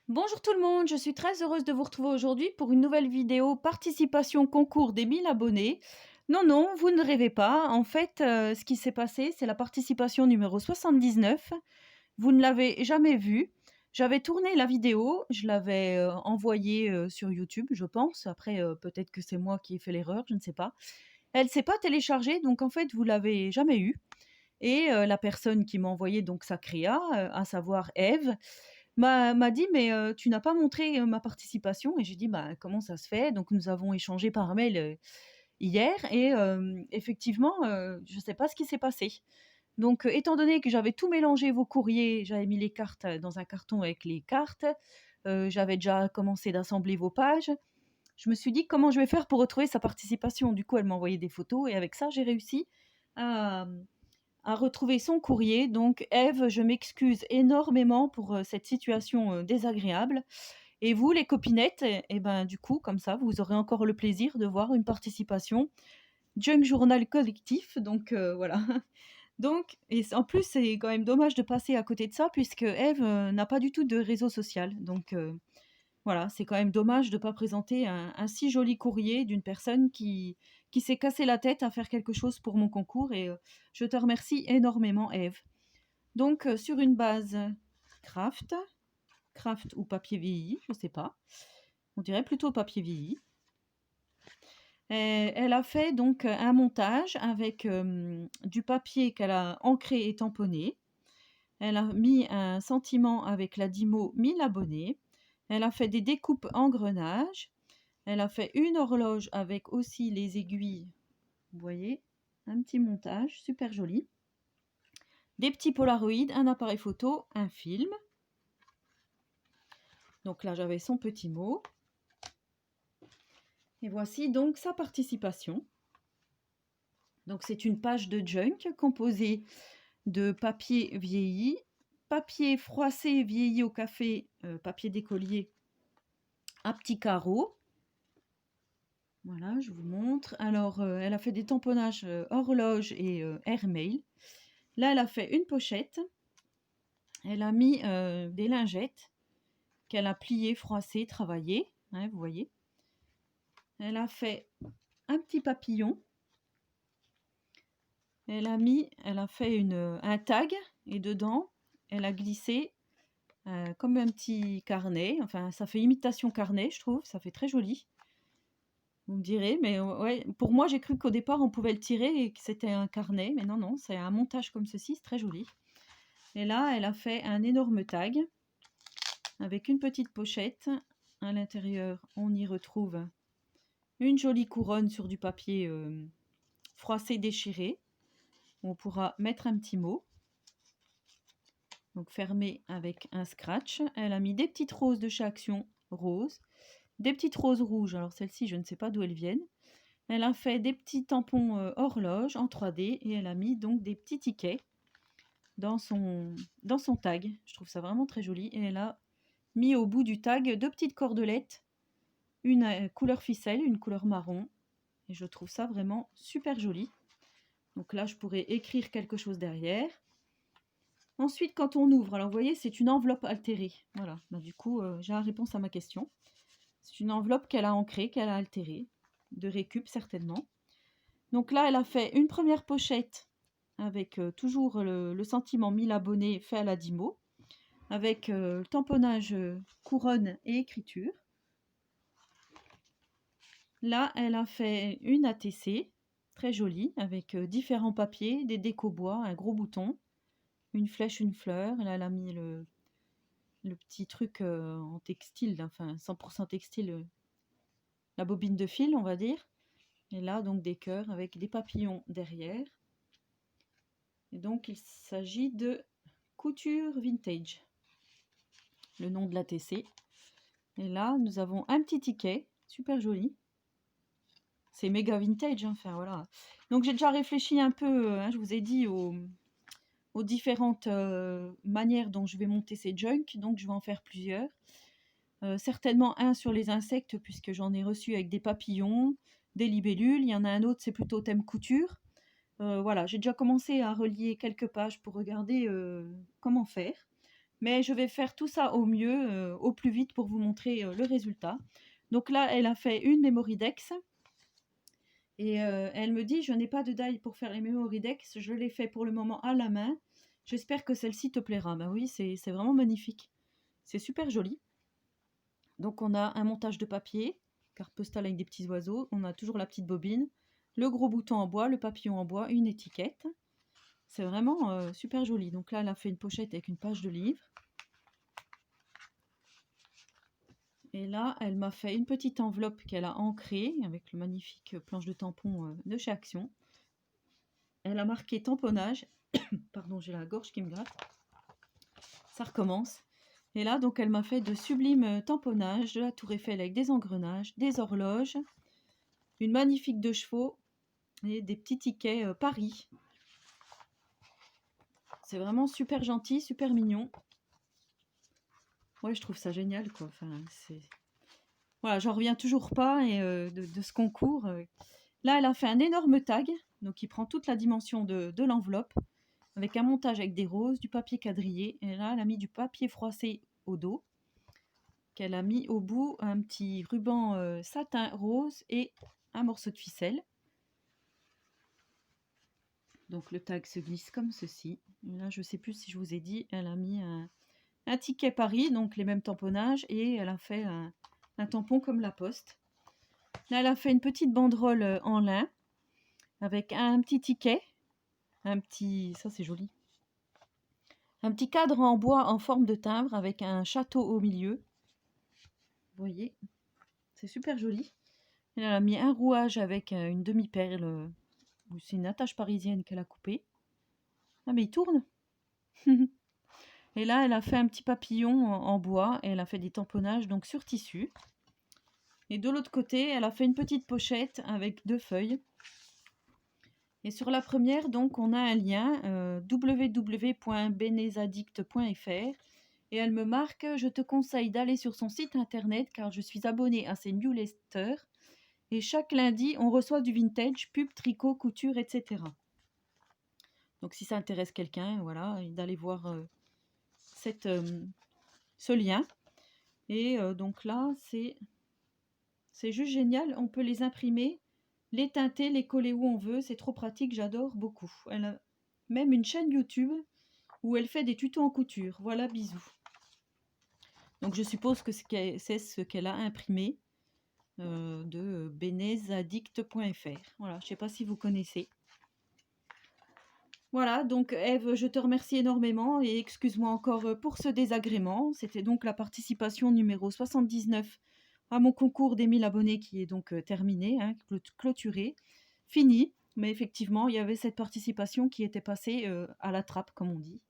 Bonjour tout le monde, je suis très heureuse de vous retrouver aujourd'hui pour une nouvelle vidéo participation concours des 1000 abonnés. Non, non, vous ne rêvez pas. En fait, ce qui s'est passé, c'est la participation numéro 79. Vous ne l'avez jamais vue. J'avais tourné la vidéo, je l'avais envoyée sur YouTube, je pense. Après, peut-être que c'est moi qui ai fait l'erreur, je ne sais pas. Elle s'est pas téléchargée, donc en fait, vous l'avez jamais eue. Et la personne qui m'a envoyé donc sa créa, à savoir Ève, m'a dit: «Mais, tu n'as pas montré, ma participation» et j'ai dit: «Bah, comment ça se fait?» Donc nous avons échangé par mail, hier et effectivement, je ne sais pas ce qui s'est passé. Donc, étant donné que j'avais tout mélangé vos courriers, j'avais mis les cartes, dans un carton avec les cartes, j'avais déjà commencé d'assembler vos pages. Je me suis dit: «Comment je vais faire pour retrouver sa participation?» Du coup, elle m'a envoyé des photos et avec ça, j'ai réussi à, à retrouver son courrier. Donc Ève, je m'excuse énormément pour, cette situation, désagréable et vous les copinettes et ben, du coup, comme ça, vous aurez encore le plaisir de voir une participation Junk Journal collectif donc voilà. Donc et en plus, c'est quand même dommage de passer à côté de ça puisque Ève, n'a pas du tout de réseau social donc voilà, c'est quand même dommage de ne pas présenter un si joli courrier d'une personne qui s'est cassé la tête à faire quelque chose pour mon concours et je te remercie énormément Ève. Donc sur une base craft, craft ou papier vieilli, je ne sais pas. On dirait plutôt papier vieilli. Elle a fait donc un montage avec, du papier qu'elle a encré et tamponné. Elle a mis un sentiment avec la Dymo 1000 abonnés. Elle a fait des découpes engrenages. Elle a fait une horloge avec aussi les aiguilles. Vous voyez, un petit montage super joli. Des petits polaroïdes, un appareil photo, un film. Donc là, j'avais son petit mot. Et voici donc sa participation. Donc c'est une page de junk composée de papier vieilli, papier froissé vieilli au café, papier d'écolier à petits carreaux. Voilà, je vous montre. Alors, elle a fait des tamponnages horloge et airmail. Là, elle a fait une pochette. Elle a mis des lingettes qu'elle a pliées, froissées, travaillées. Hein, vous voyez. Elle a fait un petit papillon. Elle a fait un tag et dedans, elle a glissé comme un petit carnet. Enfin, ça fait imitation carnet, je trouve. Ça fait très joli. Vous me direz, mais ouais, pour moi, j'ai cru qu'au départ, on pouvait le tirer et que c'était un carnet. Mais non, non, c'est un montage comme ceci, c'est très joli. Et là, elle a fait un énorme tag avec une petite pochette. À l'intérieur, on y retrouve une jolie couronne sur du papier froissé déchiré. On pourra mettre un petit mot. Donc fermé avec un scratch. Elle a mis des petites roses de chez Action, roses. Des petites roses rouges, alors celles-ci, je ne sais pas d'où elles viennent. Elle a fait des petits tampons horloge en 3D et elle a mis donc des petits tickets dans son tag. Je trouve ça vraiment très joli. Et elle a mis au bout du tag deux petites cordelettes, une couleur ficelle, une couleur marron. Et je trouve ça vraiment super joli. Donc là, je pourrais écrire quelque chose derrière. Ensuite, quand on ouvre, alors vous voyez, c'est une enveloppe altérée. Voilà, bah, du coup, j'ai la réponse à ma question. C'est une enveloppe qu'elle a ancrée, qu'elle a altérée, de récup certainement. Donc là, elle a fait une première pochette avec toujours le sentiment 1000 abonnés fait à la Dymo, avec tamponnage couronne et écriture. Là, elle a fait une ATC, très jolie, avec différents papiers, des déco-bois, un gros bouton, une flèche, une fleur. Là, elle a mis le petit truc en textile, enfin 100% textile, la bobine de fil, on va dire. Et là, donc des cœurs avec des papillons derrière. Et donc, il s'agit de Couture Vintage, le nom de l'ATC. Et là, nous avons un petit ticket, super joli. C'est méga vintage, hein, enfin voilà. Donc, j'ai déjà réfléchi un peu, hein, je vous ai dit, aux différentes manières dont je vais monter ces junks. Donc, je vais en faire plusieurs. Certainement un sur les insectes, puisque j'en ai reçu avec des papillons, des libellules. Il y en a un autre, c'est plutôt thème couture. Voilà, j'ai déjà commencé à relier quelques pages pour regarder comment faire. Mais je vais faire tout ça au mieux, au plus vite pour vous montrer, le résultat. Donc là, elle a fait une Mémoridex et elle me dit: «Je n'ai pas de die pour faire les Mémoridex, je les fais pour le moment à la main. J'espère que celle-ci te plaira». Bah oui, c'est vraiment magnifique. C'est super joli. Donc on a un montage de papier, carte postale avec des petits oiseaux, on a toujours la petite bobine, le gros bouton en bois, le papillon en bois, une étiquette. C'est vraiment super joli. Donc là, elle a fait une pochette avec une page de livre. Et là, elle m'a fait une petite enveloppe qu'elle a ancrée avec le magnifique planche de tampon de chez Action. Elle a marqué tamponnage. Pardon, j'ai la gorge qui me gratte. Ça recommence. Et là, donc, elle m'a fait de sublimes tamponnages, de la tour Eiffel avec des engrenages, des horloges, une magnifique de chevaux et des petits tickets Paris. C'est vraiment super gentil, super mignon. Ouais, je trouve ça génial, quoi. Enfin, c'est... Voilà, j'en reviens toujours pas et, de ce concours. Là, elle a fait un énorme tag, donc qui prend toute la dimension de l'enveloppe, avec un montage avec des roses, du papier quadrillé. Et là, elle a mis du papier froissé au dos, qu'elle a mis au bout un petit ruban satin rose et un morceau de ficelle. Donc le tag se glisse comme ceci. Et là, je ne sais plus si je vous ai dit, elle a mis un ticket Paris, donc les mêmes tamponnages, et elle a fait un tampon comme la poste. Là, elle a fait une petite banderole en lin avec un petit ticket, ça c'est joli, un petit cadre en bois en forme de timbre avec un château au milieu. Vous voyez, c'est super joli. Elle a mis un rouage avec une demi-perle, c'est une attache parisienne qu'elle a coupée. Ah mais il tourne. Et là, elle a fait un petit papillon en bois et elle a fait des tamponnages donc sur tissu. Et de l'autre côté, elle a fait une petite pochette avec 2 feuilles. Et sur la première, donc, on a un lien www.benezaddict.fr et elle me marque: je te conseille d'aller sur son site internet car je suis abonnée à ses newsletters et chaque lundi, on reçoit du vintage, pub, tricot, couture, etc. Donc, si ça intéresse quelqu'un, voilà, d'aller voir ce lien. Et donc là, c'est juste génial. On peut les imprimer, les teinter, les coller où on veut. C'est trop pratique, j'adore beaucoup. Elle a même une chaîne YouTube où elle fait des tutos en couture. Voilà, bisous. Donc je suppose que c'est ce qu'elle a imprimé de benezaddict.fr. Voilà, je ne sais pas si vous connaissez. Voilà, donc Ève, je te remercie énormément et excuse-moi encore pour ce désagrément. C'était donc la participation numéro 79 à mon concours des 1000 abonnés qui est donc terminé, hein, clôturé, fini. Mais effectivement, il y avait cette participation qui était passée à la trappe, comme on dit.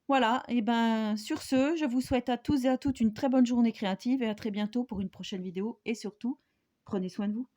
Voilà, et ben sur ce, je vous souhaite à tous et à toutes une très bonne journée créative et à très bientôt pour une prochaine vidéo. Et surtout, prenez soin de vous.